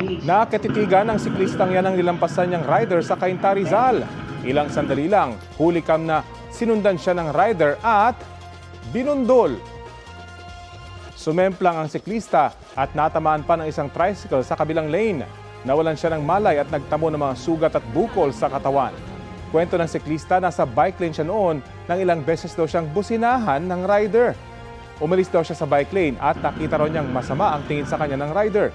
Nakatitigan ng siklistang yan ang nilampasan niyang rider sa Cainta, Rizal. Ilang sandali lang, huli kam na sinundan siya ng rider at binundol. Sumemplang ang siklista at natamaan pa ng isang tricycle sa kabilang lane. Nawalan siya ng malay at nagtamo ng mga sugat at bukol sa katawan. Kwento ng siklista, nasa bike lane siya noon nang ilang beses daw siyang businahan ng rider. Umalis daw siya sa bike lane at nakita raw niyang masama ang tingin sa kanya ng rider.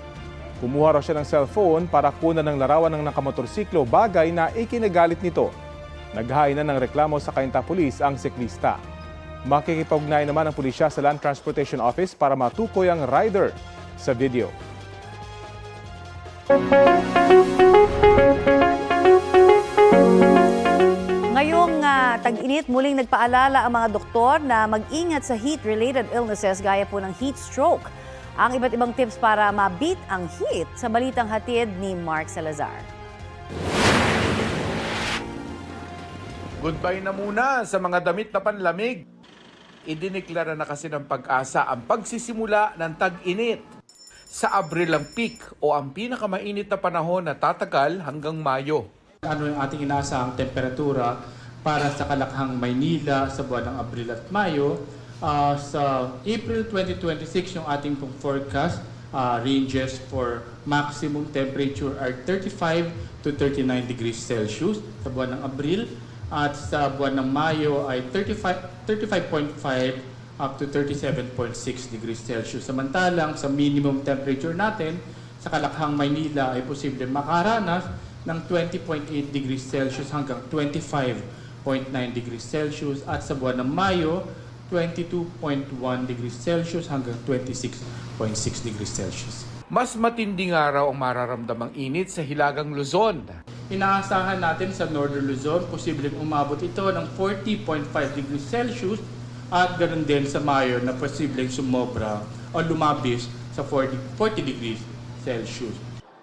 Kumuha raw siya ng cellphone para kunan ng larawan ng nakamotorsiklo, bagay na ikinagalit nito. Naghain na ng reklamo sa Cainta Police ang siklista. Makikipag-ugnayan naman ang pulisya sa Land Transportation Office para matukoy ang rider sa video. Ngayong tag-init, muling nagpaalala ang mga doktor na mag-ingat sa heat-related illnesses gaya po ng heat stroke. Ang iba't ibang tips para ma-beat ang heat sa balitang hatid ni Mark Salazar. Goodbye na muna sa mga damit na panlamig. Idineklara na kasi ng Pag-asa ang pagsisimula ng tag-init. Sa Abril ang peak o ang pinakamainit na panahon na tatagal hanggang Mayo. Ano yung ating inaasahang temperatura para sa Kalakhang, Maynila sa buwan ng Abril at Mayo. Sa April 2026, yung ating pong forecast ranges for maximum temperature are 35 to 39 degrees Celsius sa buwan ng Abril. At sa buwan ng Mayo ay 35.5 up to 37.6 degrees Celsius. Samantalang sa minimum temperature natin sa Kalakhang, Maynila ay posible makaranas ng 20.8 degrees Celsius hanggang 25.9 degrees Celsius at sa buwan ng Mayo 22.1 degrees Celsius hanggang 26.6 degrees Celsius. Mas matinding araw ang mararamdamang init sa Hilagang Luzon. Inaasahan natin sa Northern Luzon, posibleng umabot ito ng 40.5 degrees Celsius at ganoon din sa Mayo na posibleng sumobra o lumabis sa 40 degrees Celsius.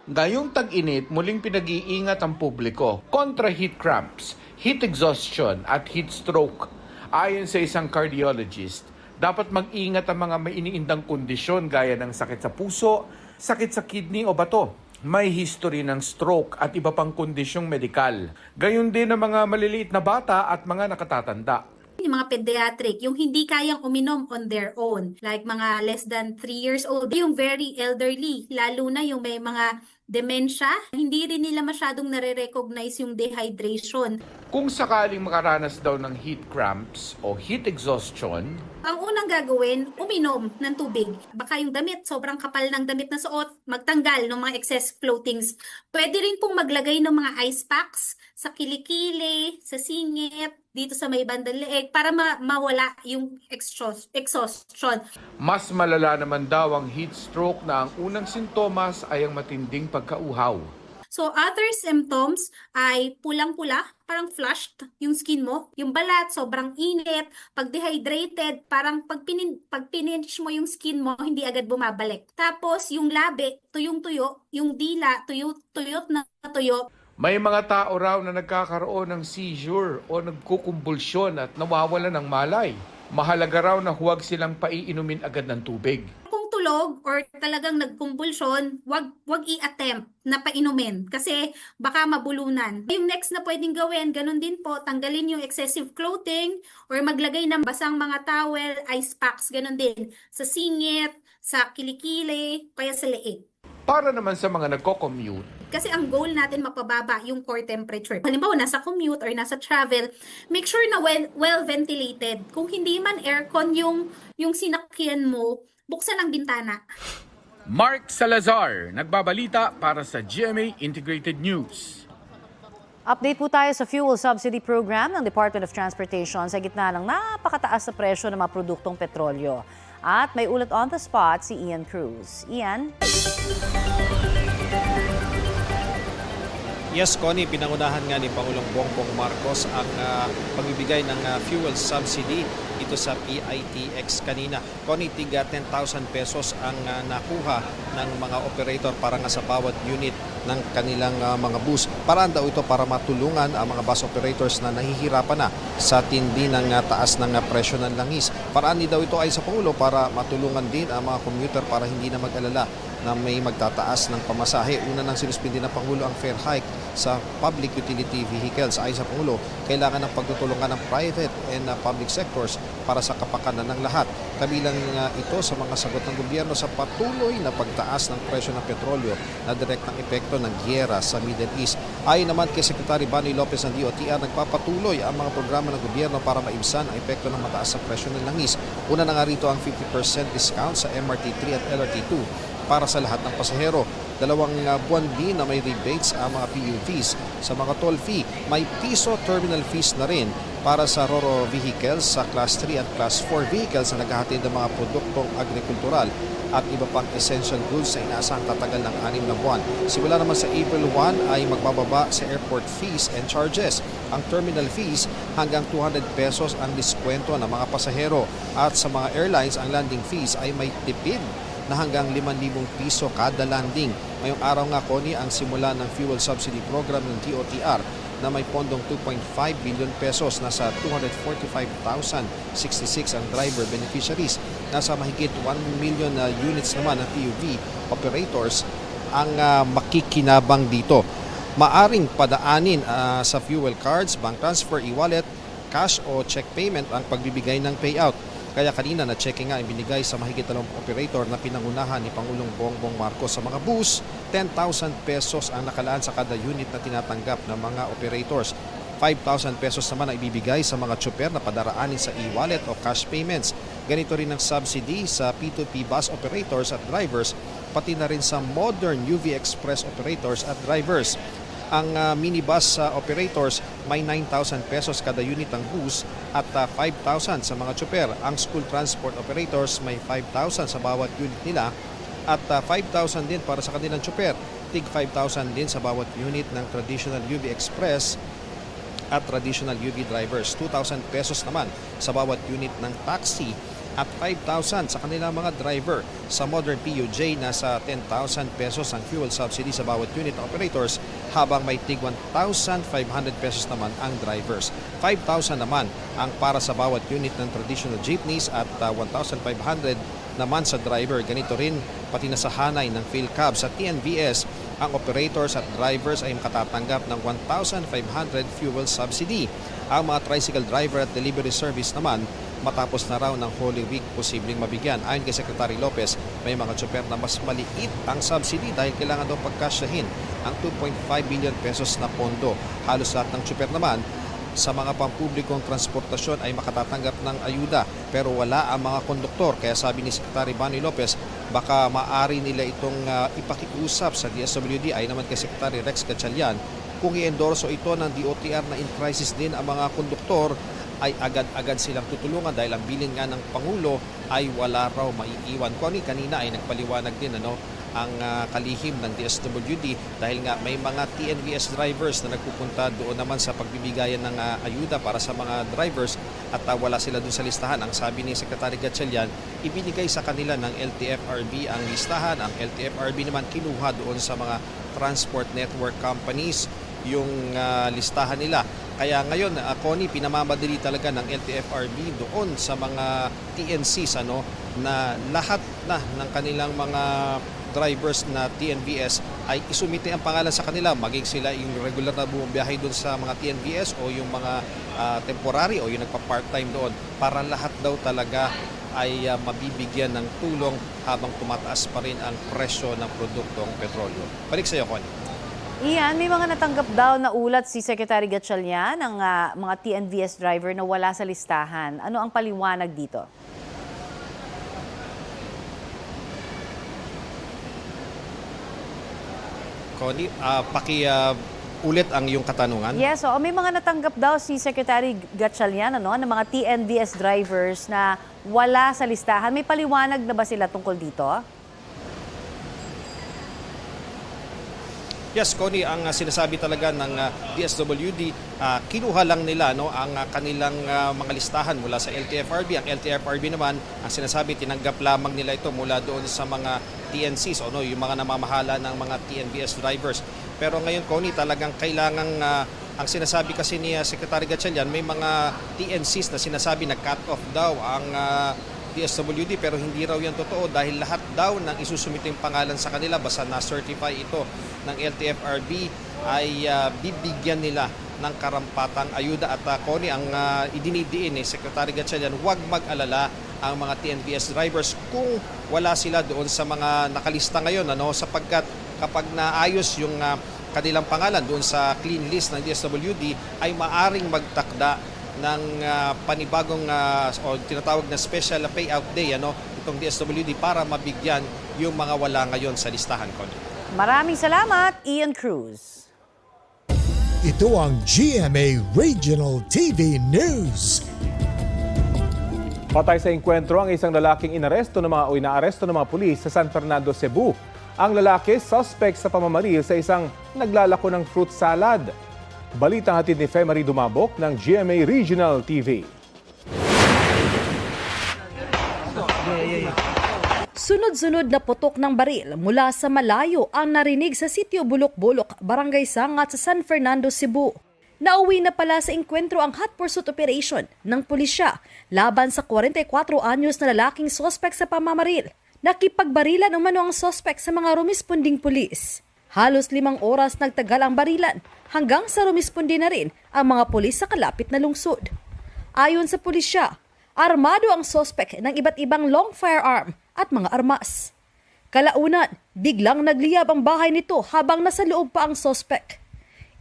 Ngayong tag-init, muling pinag-iingat ang publiko kontra heat cramps, heat exhaustion at heat stroke. Ayon sa isang cardiologist, dapat mag-ingat ang mga may iniindang kondisyon gaya ng sakit sa puso, sakit sa kidney o bato, may history ng stroke at iba pang kondisyong medikal. Gayon din ang mga maliliit na bata at mga nakatatanda. Yung mga pediatric, yung hindi kayang uminom on their own, like mga less than 3 years old, yung very elderly, lalo na yung may mga dementia, hindi rin nila masyadong nare-recognize yung dehydration. Kung sakaling makaranas daw ng heat cramps o heat exhaustion, Ang unang gagawin, uminom ng tubig. Baka yung damit, sobrang kapal ng damit na suot, magtanggal ng mga excess clothings. Pwede rin pong maglagay ng mga ice packs sa kilikili, sa singit, dito sa may bandang leeg para mawala yung exhaustion. mas malala naman daw ang heat stroke na ang unang sintomas ay ang matinding pagkauhaw. So other symptoms ay pulang-pula, parang flushed yung skin mo. Yung balat, sobrang init. Pag dehydrated, parang pag pininish mo yung skin mo, hindi agad bumabalik. Tapos yung labi, tuyong-tuyo. Yung dila, tuyot na tuyo. May mga tao raw na nagkakaroon ng seizure o nagkukumbulsyon at nawawalan ng malay. Mahalaga raw na huwag silang paiinumin agad ng tubig. Kung tulog or talagang nagkumbulsyon, wag i-attempt na painumin kasi baka mabulunan. Yung next na pwedeng gawin, ganun din po, tanggalin yung excessive clothing or maglagay ng basang mga towel, ice packs, ganun din. Sa singit, sa kilikili, kaya sa leeg. Para naman sa mga nagko-commute, Kasi ang goal natin mapababa yung core temperature. Halimbawa, nasa commute or nasa travel, make sure na well ventilated. Kung hindi man aircon yung sinakyan mo, buksan ang bintana. Mark Salazar, nagbabalita para sa GMA Integrated News. Update po tayo sa fuel subsidy program ng Department of Transportation sa gitna ng napakataas na presyo ng mga produktong petrolyo. At may ulat on the spot si Ian Cruz. Ian? Yes, Connie, pinangunahan nga ni Pangulong Bongbong Marcos ang pagbibigay ng fuel subsidy ito sa PITX kanina. Connie, tiga 10,000 pesos ang nakuha ng mga operator para nga sa bawat unit ng kanilang mga bus. Paraan daw ito para matulungan ang mga bus operators na nahihirapan na sa tindi ng taas ng presyo ng langis. Paraan din daw ito ay sa Pangulo para matulungan din ang mga commuter para hindi na mag-alala na may magtataas ng pamasahe. Una nang sinuspindi ng Pangulo ang fare hike sa public utility vehicles. Ayon sa Pangulo, kailangan ng pagtutulungan ng private and public sectors para sa kapakanan ng lahat. Kabilang ito sa mga sagot ng gobyerno sa patuloy na pagtaas ng presyo ng petrolyo na direktang epekto ng giyera sa Middle East. Ayon naman kay Secretary Bani Lopez ng DOTR, nagpapatuloy ang mga programa ng gobyerno para maibsan ang epekto ng mataas na presyo ng langis. Una na nga rito ang 50% discount sa MRT3 at LRT2 para sa lahat ng pasahero. 2 buwan din na may rebates ang mga PUVs. Sa mga toll fee, may piso terminal fees na rin para sa RoRo vehicles sa Class 3 at Class 4 vehicles na naghahatid ng mga produktong agrikultural at iba pang essential goods na inaasahang tatagal ng 6 na buwan. Simula naman sa April 1 ay magbababa sa airport fees and charges. Ang terminal fees hanggang 200 pesos ang diskwento ng mga pasahero. At sa mga airlines, ang landing fees ay may tipid na hanggang 5,000 piso kada landing. Ngayong araw nga, Connie, ang simula ng fuel subsidy program ng DOTR na may pondong 2.5 billion pesos. Nasa 245,066 ang driver beneficiaries. Nasa mahigit 1 million units naman ng PUV operators ang makikinabang dito. Maaring padaanin sa fuel cards, bank transfer, e-wallet, cash o check payment ang pagbibigay ng payout. Kaya kanina na-checking nga ibinigay sa mahigit 2 operator na pinangunahan ni Pangulong Bongbong Marcos sa mga bus, 10,000 pesos ang nakalaan sa kada unit na tinatanggap ng mga operators. 5,000 pesos naman ang ibibigay sa mga tsuper na padaraanin sa e-wallet o cash payments. Ganito rin ang subsidy sa P2P bus operators at drivers, pati na rin sa modern UV Express operators at drivers. Ang minibus operators may 9,000 pesos kada unit ng bus at 5,000 sa mga tsuper. Ang school transport operators may 5,000 sa bawat unit nila at 5,000 din para sa kanilang tsuper. Tig 5,000 din sa bawat unit ng traditional UV Express at traditional UV drivers. 2,000 pesos naman sa bawat unit ng taxi at 5,000 sa kanilang mga driver. Sa modern PUJ, nasa 10,000 pesos ang fuel subsidy sa bawat unit ng operators, habang may tig 1,500 pesos naman ang drivers. 5,000 naman ang para sa bawat unit ng traditional jeepneys at 1,500 naman sa driver. Ganito rin pati na sa hanay ng PhilCab. Sa TNVS, ang operators at drivers ay makatatanggap ng 1,500 fuel subsidy. Ang mga tricycle driver at delivery service naman, matapos na raw ng Holy Week, posibleng mabigyan. Ayon kay Secretary Lopez, may mga tsuper na mas maliit ang subsidy dahil kailangan daw pagkasyahin ang 2.5 billion pesos na pondo. Halos lahat ng tsuper naman sa mga pampublikong transportasyon ay makatatanggap ng ayuda, pero wala ang mga konduktor. Kaya sabi ni Secretary Bani Lopez, baka maari nila itong ipakiusap sa DSWD. Ay naman kay Secretary Rex Gatchalian, kung i-endorso ito ng DOTR na in crisis din ang mga konduktor, ay agad-agad silang tutulungan dahil ang bilin nga ng Pangulo ay wala raw maiiwan. Kanina ay nagpaliwanag din ang kalihim ng DSWD dahil nga may mga TNVS drivers na nagpupunta doon naman sa pagbibigayan ng ayuda para sa mga drivers at wala sila doon sa listahan. Ang sabi ni Secretary Gatchalian, ibinigay sa kanila ng LTFRB ang listahan. Ang LTFRB naman kinuha doon sa mga transport network companies yung listahan nila. Kaya ngayon, Connie, pinamamadali talaga ng LTFRB doon sa mga TNCs na lahat na ng kanilang mga drivers na TNVS ay isumite ang pangalan sa kanila, maging sila yung regular na bumabiyahe doon sa mga TNVS o yung mga temporary o yung nagpa-part-time doon, para lahat daw talaga ay mabibigyan ng tulong habang tumataas pa rin ang presyo ng produktong petrolyo. Balik sa iyo, Connie. Iyan, may mga natanggap daw na ulat si Secretary Gatchalian ng mga TNVS driver na wala sa listahan. Ano ang paliwanag dito? Connie, ulit ang iyong katanungan. Yes, may mga natanggap daw si Secretary Gatchalian ng mga TNVS drivers na wala sa listahan. May paliwanag na ba sila tungkol dito? Yes, Connie, ang sinasabi talaga ng DSWD, kinuha lang nila ang kanilang mga listahan mula sa LTFRB. Ang LTFRB naman, ang sinasabi, tinanggap lamang nila ito mula doon sa mga TNCs, yung mga namamahala ng mga TNVS drivers. Pero ngayon, Connie, talagang kailangang, ang sinasabi kasi ni Secretary Gatchalian, may mga TNCs na sinasabi na cut off daw ang DSWD pero hindi raw yan totoo dahil lahat daw ng isusumiting pangalan sa kanila basta na-certify ito ng LTFRB ay bibigyan nila ng karampatang ayuda. At Connie, ang idinidiin ni Secretary Gatchalian, huwag mag-alala ang mga TNVS drivers kung wala sila doon sa mga nakalista ngayon, sapagkat kapag naayos yung kanilang pangalan doon sa clean list ng DSWD ay maaring magtakda ng panibagong o tinatawag na special payout day itong DSWD para mabigyan yung mga wala ngayon sa listahan ko. Maraming salamat, Ian Cruz. Ito ang GMA Regional TV News. Patay sa engkwentro ang isang lalaking inaaresto ng mga pulis sa San Fernando, Cebu. Ang lalaki, suspect sa pamamaril sa isang naglalako ng fruit salad. Balitang hatid ni Marie Dumabok ng GMA Regional TV. Sunod-sunod na putok ng baril mula sa malayo ang narinig sa sitio Bulok-Bulok, Barangay Sangat sa San Fernando, Cebu. Nauwi na pala sa engkwentro ang hot pursuit operation ng pulisya laban sa 44 anyos na lalaking suspect sa pamamaril. Nakipagbarilan umano ang suspect sa mga rumisponding pulis. Halos 5 oras nagtagal ang barilan hanggang sa rumispondi na rin ang mga pulis sa kalapit na lungsod. Ayon sa pulisya, armado ang suspect ng iba't ibang long firearm at mga armas. Kalaunan, biglang nagliyab ang bahay nito habang nasa loob pa ang suspect.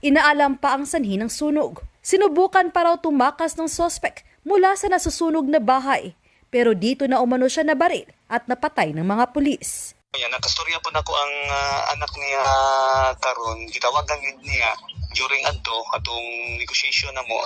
Inaalam pa ang sanhi ng sunog. Sinubukan pa raw tumakas ng suspect mula sa nasusunog na bahay. Pero dito na umano siya nabaril at napatay ng mga pulis. Nakastorya po nako ang anak niya karon, gitawagan niya during atong negotiation na mo,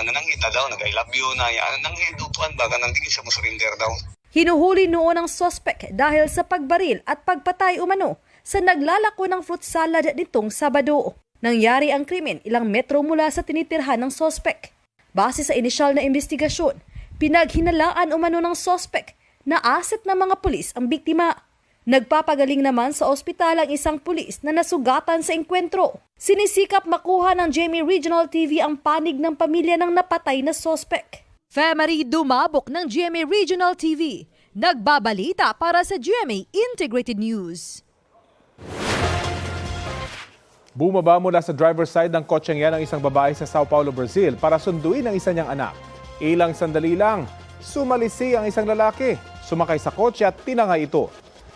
nananghid na daw, nag-I love you na yan, nananghid upuan ba, kanang di siya mo surrender daw. Hinuhuli noon ang suspect dahil sa pagbaril at pagpatay umano sa naglalako ng fruit salad nitong Sabado. Nangyari ang krimen ilang metro mula sa tinitirhan ng suspect. Base sa inisyal na investigasyon, pinaghinalaan umano ng suspect na asset ng mga pulis ang biktima. Nagpapagaling naman sa ospital ang isang pulis na nasugatan sa engkwentro. Sinisikap makuha ng GMA Regional TV ang panig ng pamilya ng napatay na suspect. Marie Dumabok ng GMA Regional TV, nagbabalita para sa GMA Integrated News. Bumaba mula sa driver's side ng kotseng yan ang isang babae sa Sao Paulo, Brazil para sunduin ang isa niyang anak. Ilang sandali lang, sumalisi ang isang lalaki, sumakay sa kotse at tinangay ito.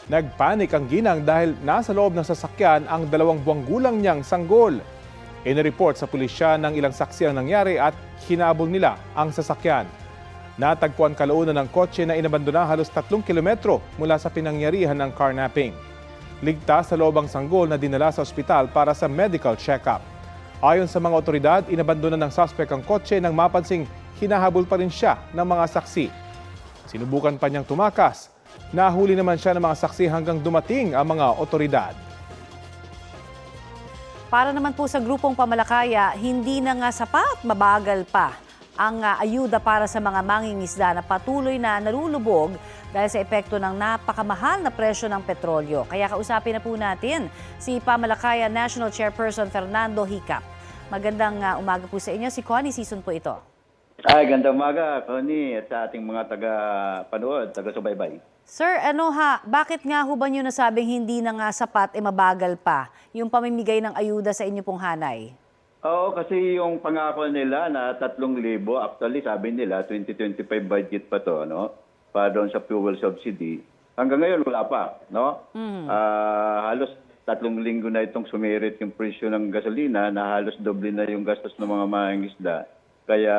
Nagpanik ang ginang dahil nasa loob ng sasakyan ang 2 buwang gulang niyang sanggol. Inireport sa pulisya ng ilang saksi ang nangyari at hinabol nila ang sasakyan. Natagpuan kalaunan ng kotse na inabandona halos 3 kilometro mula sa pinangyarihan ng carnapping. Ligtas sa loob ang sanggol na dinala sa ospital para sa medical check-up. Ayon sa mga otoridad, inabandona ng suspect ang kotse nang mapansing hinahabol pa rin siya ng mga saksi. Sinubukan pa niyang tumakas. Nahuli naman siya ng mga saksi hanggang dumating ang mga otoridad. Para naman po sa grupong Pamalakaya, hindi na nga sapat, mabagal pa ang ayuda para sa mga mangingisda na patuloy na nalulubog dahil sa epekto ng napakamahal na presyo ng petrolyo. Kaya kausapin na po natin si Pamalakaya National Chairperson Fernando Hicap. Magandang umaga po sa inyo. Si Connie Season po ito. Gandang umaga, Connie, at sa ating mga taga-panood, taga-subaybay. Sir, bakit nga ho ba nyo nasabing hindi na nga sapat, mabagal pa yung pamimigay ng ayuda sa inyo pong hanay? Oo, kasi yung pangako nila na 3,000, actually sabi nila 2025 budget pa to, para doon sa fuel subsidy. Hanggang ngayon wala pa, halos 3 linggo na itong sumirit yung presyo ng gasolina na halos doble na yung gastos ng mga mangingisda. Kaya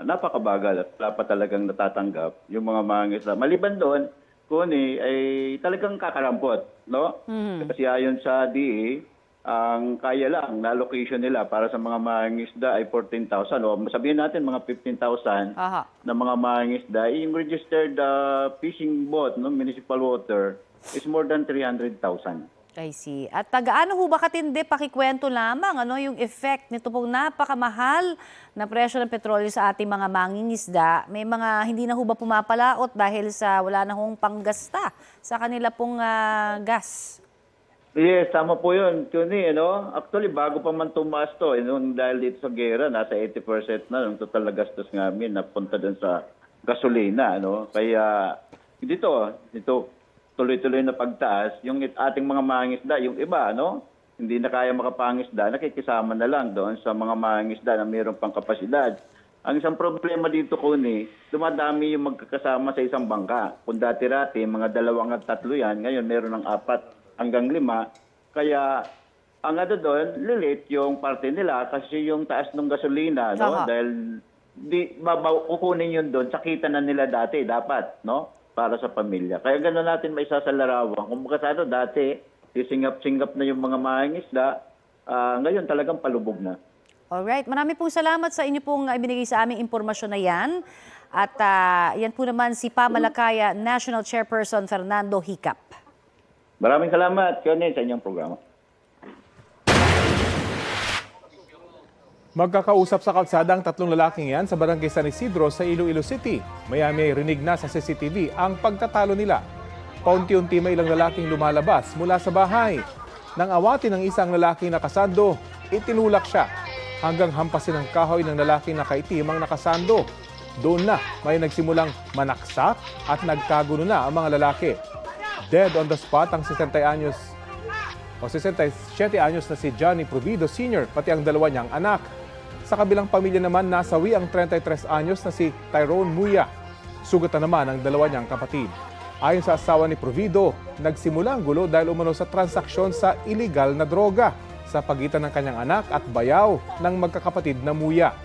napakabagal at wala pa talagang natatanggap yung mga mangingisda. Maliban doon, Kuni, ay talagang kakarampot, Kasi ayon sa DA, ang kaya lang na allocation nila para sa mga mangingisda ay 14,000 o sabihin natin mga 15,000 na mga mangingisda. Yung registered fishing boat, municipal water, is more than 300,000. I see. At gaano ho ba katindi, pakikwento lamang, yung effect nito pong napakamahal na presyo ng petrolyo sa ating mga mangingisda? May mga hindi na ho ba pumapalaot dahil sa wala na hong panggasta sa kanila pong gas? Yes, tama po yun, Tony. Actually, bago pa man tumaas to, dahil dito sa gera, nasa 80% na yung total na gastos namin na punta dun sa gasolina. Kaya dito tuloy-tuloy na pagtaas, yung ating mga mangingisda, yung iba, hindi na kaya makapangisda, nakikisama na lang doon sa mga mangingisda na mayroon pang kapasidad. Ang isang problema dito, Kuni, dumadami yung magkakasama sa isang bangka. Kung dati-rati, mga 2 at 3 yan, ngayon meron ng 4 hanggang 5. Kaya ang doon, lilit yung parte nila kasi yung taas ng gasolina, dahil kukunin yun doon, sakita na nila dati, dapat, para sa pamilya. Kaya gano'n natin may sasalarawan. Kung makasado dati, sisingap-singap na yung mga mangingisda, ngayon talagang palubog na. Alright, marami pong salamat sa inyo pong ibinigay sa aming impormasyon na yan. At yan po naman si Pamalakaya National Chairperson Fernando Hicap. Maraming salamat, Connie, sa inyong programa. Magkakausap sa kalsada ang 3 lalaking yan sa barangay San Isidro sa Iloilo City. Maya-may rinig na sa CCTV ang pagtatalo nila. Paunti-unti may ilang lalaking lumalabas mula sa bahay. Nang awatin ng isang lalaking nakasando, itinulak siya hanggang hampasin ang kahoy ng lalaking nakaitim ang nakasando. Doon na may nagsimulang manaksak at nagkagulo na ang mga lalaki. Dead on the spot ang 67 anyos na si Johnny Provido Sr. pati ang 2 niyang anak. Sa kabilang pamilya naman nasawi ang 33 anyos na si Tyrone Muya. Sugat na naman ang 2 niyang kapatid. Ayon sa asawa ni Provido, nagsimula ang gulo dahil umano sa transaksyon sa illegal na droga sa pagitan ng kanyang anak at bayaw ng magkakapatid na Muya.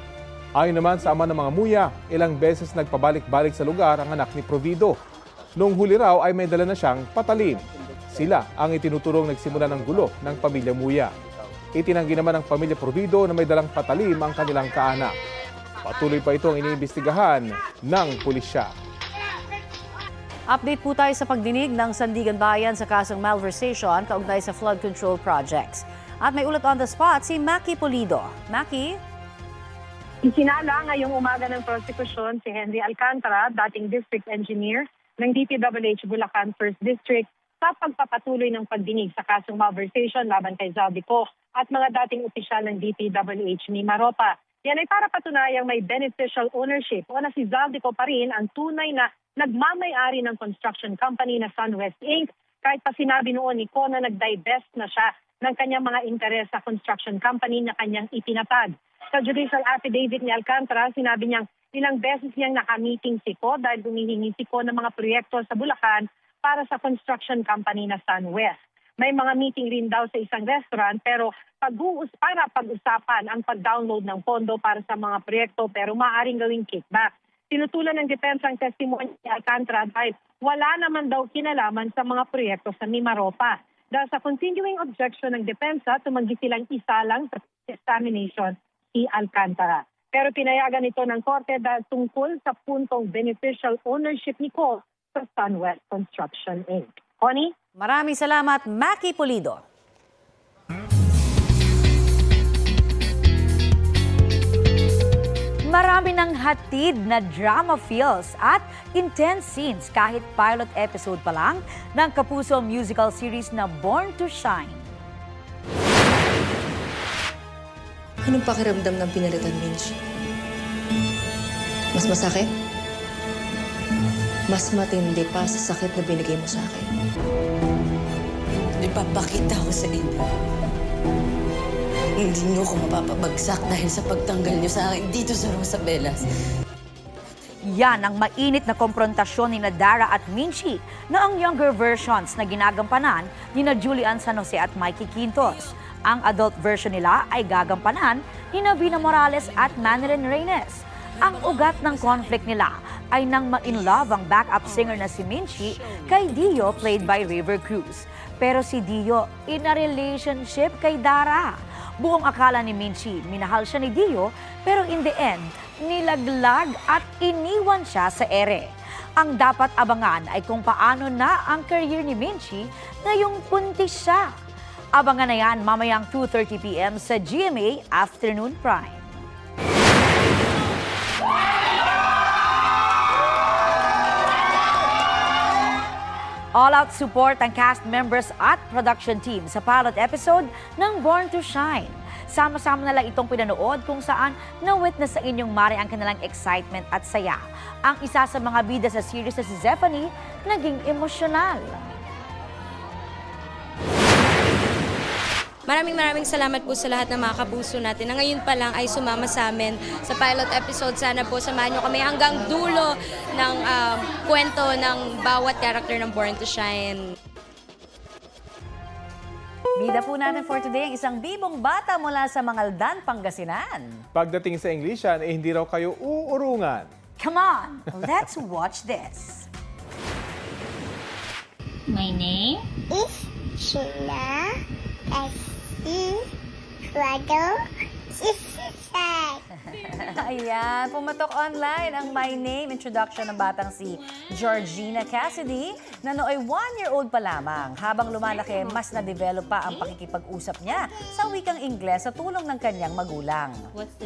Ayon naman sa ama ng mga Muya, ilang beses nagpabalik-balik sa lugar ang anak ni Provido. Noong huli raw ay may dala na siyang patalim. Sila ang itinuturong nagsimula ng gulo ng pamilya Muya. Itinanggi naman ng pamilya Provido na may dalang patalim ang kanilang kaanak. Patuloy pa itong iniimbestigahan ng pulisya. Update po tayo sa pagdinig ng Sandigan Bayan sa kasong malversation kaugnay sa flood control projects. At may ulat on the spot si Maki Pulido. Maki? Isinala ngayong umaga ng prosekusyon si Henry Alcantara, dating district engineer ng DPWH Bulacan 1st District, sa pagpapatuloy ng pagdinig sa kasong malversation laban kay Zaldico at mga dating opisyal ng DPWH ni Maropa. Yan ay para patunayang may beneficial ownership o na si Zaldico pa rin ang tunay na nagmamay-ari ng construction company na SunWest Inc. Kahit pa sinabi noon ni Ko na nag-divest na siya ng kanyang mga interes sa construction company na kanyang itinatag. Sa judicial affidavit ni Alcantara, sinabi niyang ilang beses niyang nakamiting si Ko dahil humihingi si Ko ng mga proyekto sa Bulacan para sa construction company na SunWest. May mga meeting rin daw sa isang restaurant pero para pag-usapan ang pag-download ng pondo para sa mga proyekto pero maaaring gawing kickback. Tinutulan ng depensa ang testimony ni Alcantara dahil wala naman daw kinalaman sa mga proyekto sa Mimaropa. Dahil sa continuing objection ng depensa, tumanggi silang isalang sa examination si Alcantara. Pero pinayagan ito ng korte dahil tungkol sa puntong beneficial ownership ni Ko sa SunWest Construction Inc. Connie? Maraming salamat, Maki Pulido. Marami ng hatid na drama feels at intense scenes kahit pilot episode pa lang ng Kapuso musical series na Born to Shine. Anong pakiramdam ng pinalitan, Minch? Mas masakit? Mas matindi pa sa sakit na binigay mo sa akin. Ipapakita ko sa inyo. Hindi niyo ako mapapabagsak dahil sa pagtanggal niyo sa akin dito sa Rosabelas. Yan ang mainit na komprontasyon ni Dara at Minchi na ang younger versions na ginagampanan ni Julian San Jose at Mikey Quintos. Ang adult version nila ay gagampanan ni Vina Morales at Manilyn Reynes. Ang ugat ng conflict nila ay nang ma-inlove ang backup singer na si Minchi kay Dio played by River Cruz. Pero si Dio in a relationship kay Dara. Buong akala ni Minchi, minahal siya ni Dio, pero in the end, nilaglag at iniwan siya sa ere. Ang dapat abangan ay kung paano na ang career ni Minchi ngayong buntis siya. Abangan na yan mamayang 2:30 p.m. sa GMA Afternoon Prime. All-out support ang cast members at production team sa pilot episode ng Born to Shine. Sama-sama na lang itong pinanood kung saan na-witness sa inyong mare ang kanilang excitement at saya. Ang isa sa mga bida sa series na si Zephanie naging emosyonal. Maraming salamat po sa lahat ng mga kapuso natin na ngayon pa lang ay sumama sa amin sa pilot episode. Sana po samahan nyo kami hanggang dulo ng kwento ng bawat character ng Born to Shine. Bida po natin for today ang isang bibong bata mula sa Mangaldan, Pangasinan. Pagdating sa Englishan, hindi raw kayo uurungan. Come on, let's watch this. My name is Sheila. Ayan, pumatok online ang My Name introduction ng batang si Georgina Cassidy na nooy 1-year-old pa lamang. Habang lumalaki, mas na-develop pa ang pakikipag-usap niya sa wikang Ingles sa tulong ng kanyang magulang.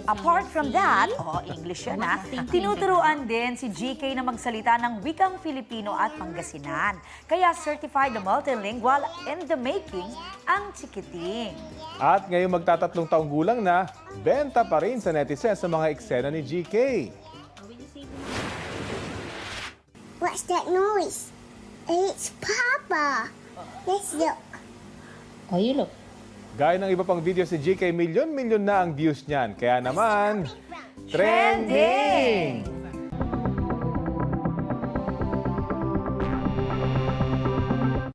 Apart from that, English yan tinuturuan din si GK na magsalita ng wikang Filipino at Pangasinan. Kaya certified na multilingual in the making ang chikiting. At ngayon magtatatlong taong gulang na, benta pa rin sa netizens sa mga eksena ni GK. What's that noise? It's Papa. Let's look. Oh, you look. Gaya ng iba pang video si GK, milyon-milyon na ang views niyan. Kaya naman, trending!